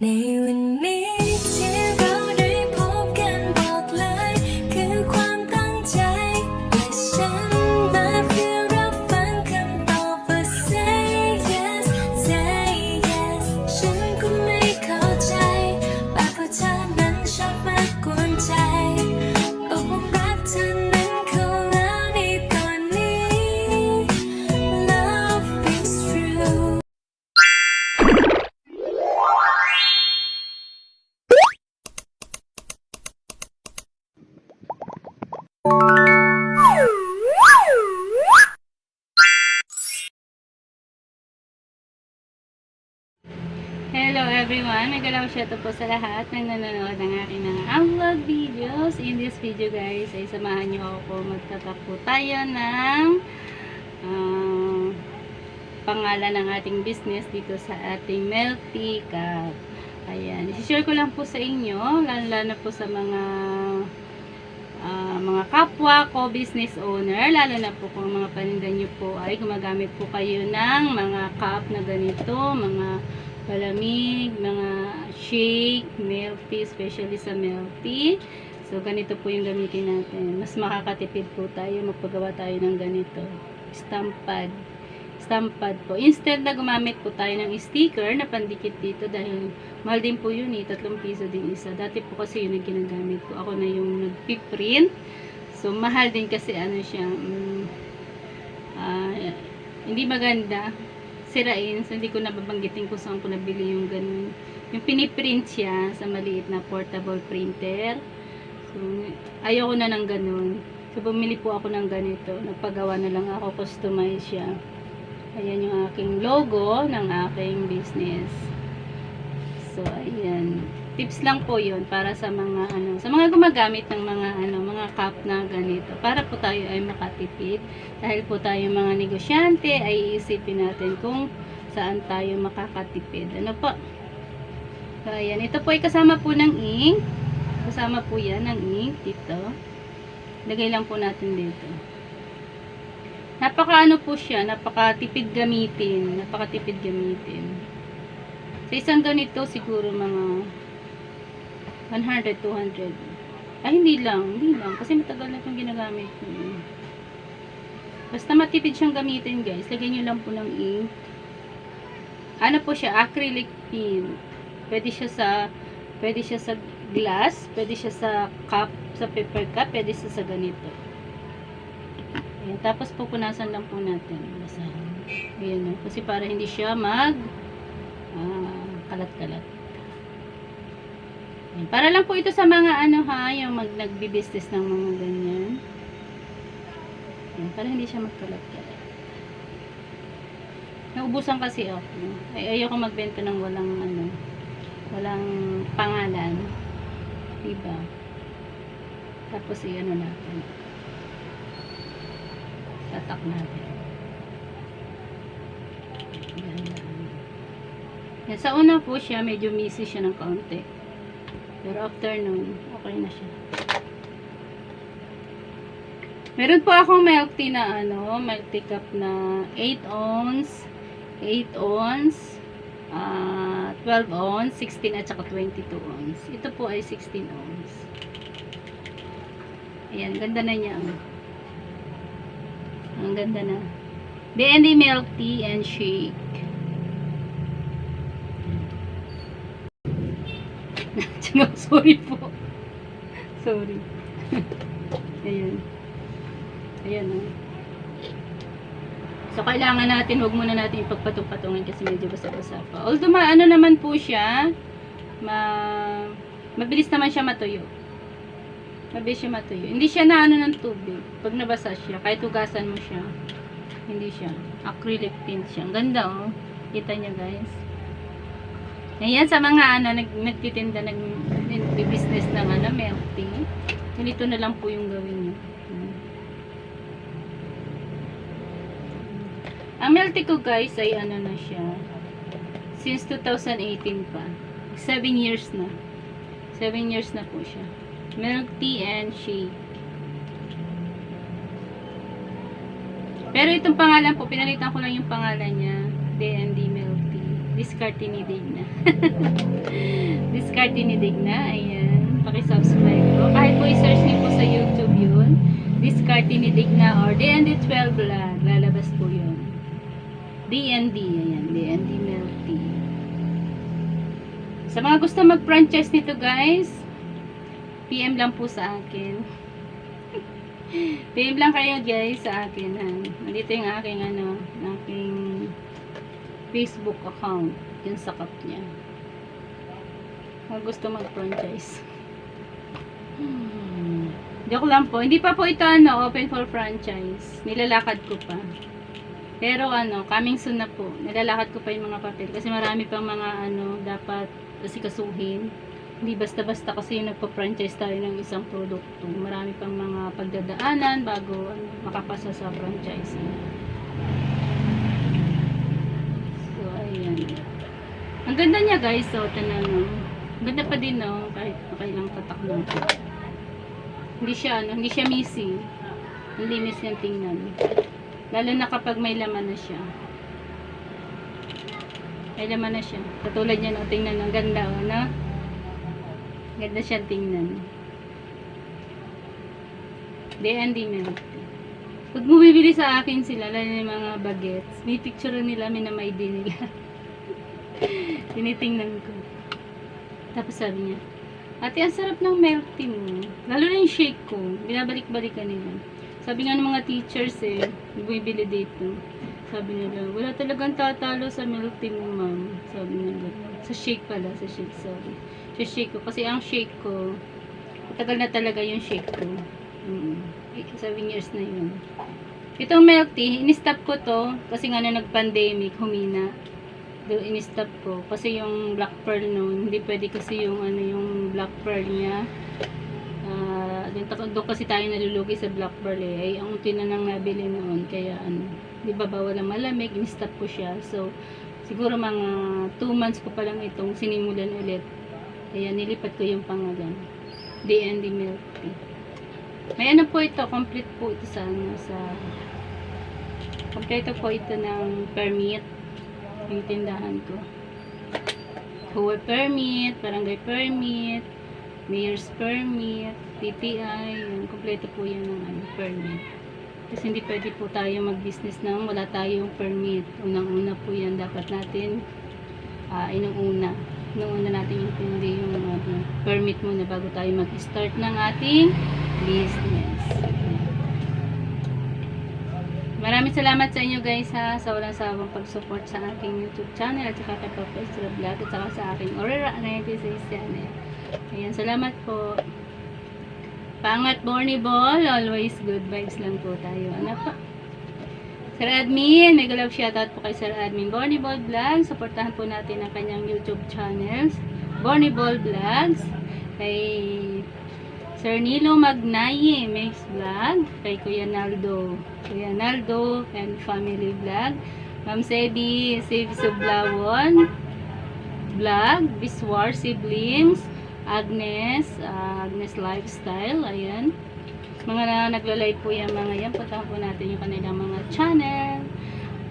ในวันนี้ที่เราได้พบกันบอกเลยคือความตั้งใจและฉันมาเพื่อรับฟังคำตอบว่า say yes say yes ฉันก็ไม่เข้าใจว่าเพราะเธอนั้นชอบมากวนใจบอกว่ารักเธอนั้นเข้าแล้วในตอนนี้ love is true Hello everyone! Nagalaw siya po sa lahat ng nanonood ng aking mga vlog videos. In this video guys, ay samahan niyo ako magtatakbo tayo ng pangalan ng ating business dito sa ating milk tea cup. Ayan, i-share ko lang po sa inyo, lalo na po sa mga kapwa ko business owner, lalo na po kung mga paninda nyo po ay gumagamit po kayo ng mga cup na ganito, mga palamig, mga shake, milk tea, especially sa milk tea. So, ganito po yung gamitin natin. Mas makakatipid po tayo, magpagawa tayo ng ganito. Stampad. Stampad po. Instead na gumamit po tayo ng sticker na pandikit dito dahil mahal din po yun eh. 3 piso din isa. Dati po kasi yun ang ginagamit ko. Ako na yung nagpiprint. So, mahal din kasi ano siya. Hindi maganda. Sirain. So, hindi ko nababanggitin kung saan ko nabili yung ganun. Yung piniprint siya sa maliit na portable printer. So, ayoko na ng ganun. So, bumili po ako ng ganito. Nagpagawa na lang ako. Customize siya. Ayan yung aking logo ng aking business. So, ayan. Tips lang po yun para sa mga sa mga gumagamit ng mga cup na ganito. Para po tayo ay makatipid. Dahil po tayo mga negosyante ay iisipin natin kung saan tayo makakatipid. Ano po? So, ayan. Ito po ay kasama po ng ink. Kasama po yan ng ink dito. Lagay lang po natin dito. Napaka po siya, napakatipid gamitin. Napakatipid gamitin. Sa isang ganito siguro mga 100, 200. Ay, hindi lang. Kasi matagal na itong ginagamit ko. Basta matipid siyang gamitin, guys. Lagyan nyo lang po ng ink. Ano po siya? Acrylic paint. Pwede siya sa glass. Pwede siya sa cup, sa paper cup. Pwede siya sa ganito. Ayan. Tapos pupunasan lang po natin. Basahin. Ayan. Kasi para hindi siya kalat-kalat. Para lang po ito sa mga yung nagbi-business ng mga ganyan. Ayan, para hindi siya magkalat-kalat. Naubusan kasi ako. Ayoko magbenta ng walang pangalan. Diba? Tapos natin. Tatak natin. Yan, sa una po siya, medyo messy siya ng kaunti. Pero after nun, okay na siya. Meron po akong milk tea na milk tea cup na 8 ounce, 12 ounce, 16 at saka 22 ounce. Ito po ay 16 ounce. Ayan, ganda na niya. Ang ganda na. D&D milk tea and shake. Sorry po. Sorry. Ayan. Ayan So, kailangan natin, huwag muna natin ipagpatong-patungin kasi medyo basa-basa pa. Although, naman po siya, mabilis naman siya matuyo. Mabilis siya matuyo. Hindi siya na ng tubig. Pag nabasa siya, kahit hugasan mo siya, hindi siya. Acrylic paint siya. Ang ganda, oh. Kita niya, guys. Ayan, sa mga nagtitinda, nag-business ng milk tea. Ganito na lang po yung gawin nyo. Ang milk tea ko, guys, ay na siya. Since 2018 pa. 7 years na. 7 years na po siya. Milk tea and shake. Pero itong pangalan po, pinalitan ko lang yung pangalan niya. D&D milk tea. Discontinued na. Discarte ni Digna. Ayan. Pakisubscribe po. Kahit po i-search niyo po sa YouTube yun. Discarte ni Digna or DND12 Vlog. Lalabas po yun. DND. Ayan. DND Milk Tea. Sa mga gusto mag-franchise nito guys, PM lang po sa akin. PM lang kayo guys sa akin. Ha? Nandito yung aking aking Facebook account. Yung sakap niya. Kung gusto mag-franchise. Joke lang po. Hindi pa po ito open for franchise. Nilalakad ko pa. Pero coming soon na po. Nilalakad ko pa yung mga papel. Kasi marami pang mga dapat asikasuhin. Hindi basta-basta kasi yung nagpa-franchise tayo ng isang produkto. Marami pang mga pagdadaanan bago makapasa sa franchise. So, ayan. Ang ganda niya guys. So, tanong. Ang ganda pa din kahit makailang tatak lang. Hindi siya missing. Ang linis niyang tingnan. Lalo na kapag may laman na siya. May laman na siya. Katulad niya tingnan. Ang ganda Ganda siya tingnan. DND Milk Tea. Pag bumibili sa akin sila, lalo yung mga bagets, may picture nila, may na-ID nila. Tinitingnan ko. Tapos sabi niya, ate, ang sarap ng milk tea mo. Lalo na yung shake ko. Binabalik-balikan nila. Sabi nga ng mga teachers bumibili dito. Sabi nila, wala talagang tatalo sa milk tea mo, ma'am. Sabi nila. Sa shake pala, sa shake, sorry. Sa shake ko. Kasi ang shake ko, matagal na talaga yung shake ko. 7 years na yun. Itong milk tea, in-stop ko to kasi nga na nag-pandemic, humina. In-stop ko. Kasi yung black pearl noon, hindi pwede kasi yung yung black pearl niya. Doon kasi tayo nalulugi sa black pearl ay ang unti na nang nabili noon. Kaya di ba bawal ang malamig, in-stop ko siya. So, siguro mga 2 months ko pa lang itong sinimulan ulit. Kaya nilipat ko yung pangalan. DND Milk Tea. May po ito, complete po ito sa kompleto po ito ng permit. Yung tindahan ko. Huwe permit, barangay permit, mayor's permit, TTI, yung kompleto po yan ng permit. Kasi hindi pwede po tayo mag-business nang wala tayong permit. Unang-una po yan dapat natin inuuna natin intindi yung permit muna bago tayo mag-start ng ating business. Maraming salamat sa inyo guys sa walang sawang pag-support sa aking YouTube channel at saka kay Papa Extra Vlog at saka sa aking Aurora 96 channel. Ayan, salamat po. Pangat Borny Ball, always good vibes lang po tayo. Sir Admin, mega love shoutout po kay Sir Admin Borny Ball Vlog. Supportahan po natin ang kanyang YouTube channels. Borny Ball Vlogs. Kay Sir Nilo Magnaye Mix Vlog. Kay Kuya Naldo and Family Vlog. Ma'am Sebi Sublawon Vlog. Biswar Siblings. Agnes Lifestyle. Ayan. Mga nagla-live po yung mga yan. Puntahan po natin yung kanilang mga channel.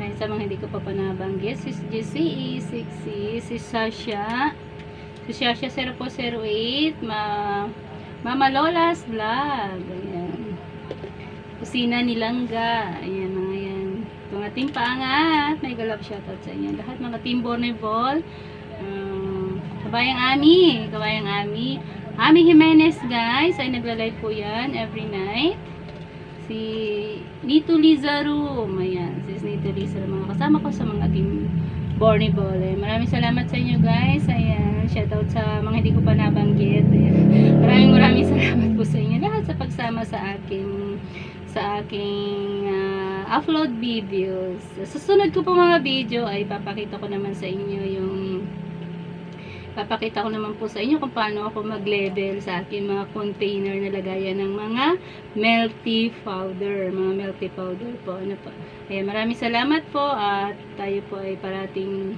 Ay, sa mga hindi ko pa panabanggit, si GCE, si Sasha 0408, Mama Lola's Vlog. Ayan. Kusina ni Langga. Ayan, mga yan. Itong ating paangat. May galap shoutout sa inyo. Lahat mga Team Borneball. Kabayang Ami. Ami Jimenez guys, ay nagla-live po yan every night. Si Nito Lizarum, ayan, si Nito Lizarum, mga kasama ko sa mga team Borny Ball. Maraming salamat sa inyo guys. Ayan, shoutout sa mga hindi ko pa nabanggit. Ayan. Maraming salamat po sa inyo lahat sa pagsama sa aking upload videos. Sa susunod ko po mga video ay papakita ko naman sa inyo papakita ko naman po sa inyo kung paano ako mag-level sa aking mga container na lagayan ng mga milk tea powder. Mga milk tea powder po. Ayan, maraming salamat po at tayo po ay parating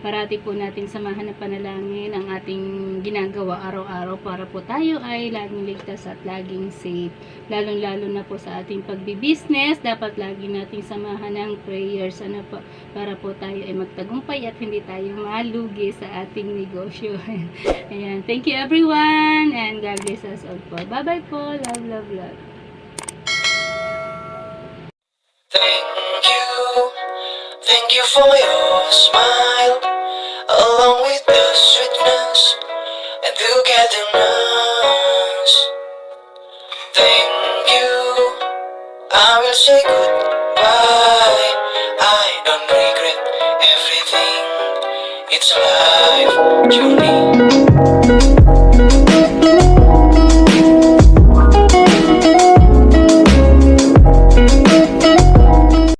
parati po natin samahan ng panalangin ang ating ginagawa araw-araw para po tayo ay laging ligtas at laging safe. Lalong-lalo na po sa ating pagbi-business, dapat lagi nating samahan ng prayers para po tayo ay magtagumpay at hindi tayo malugi sa ating negosyo. Ayan. Thank you everyone and God bless us all po. Bye-bye po. Love, love, love. Thank you for your smile, along with the sweetness and togetherness. Thank you, I will say goodbye. I don't regret everything. It's life journey.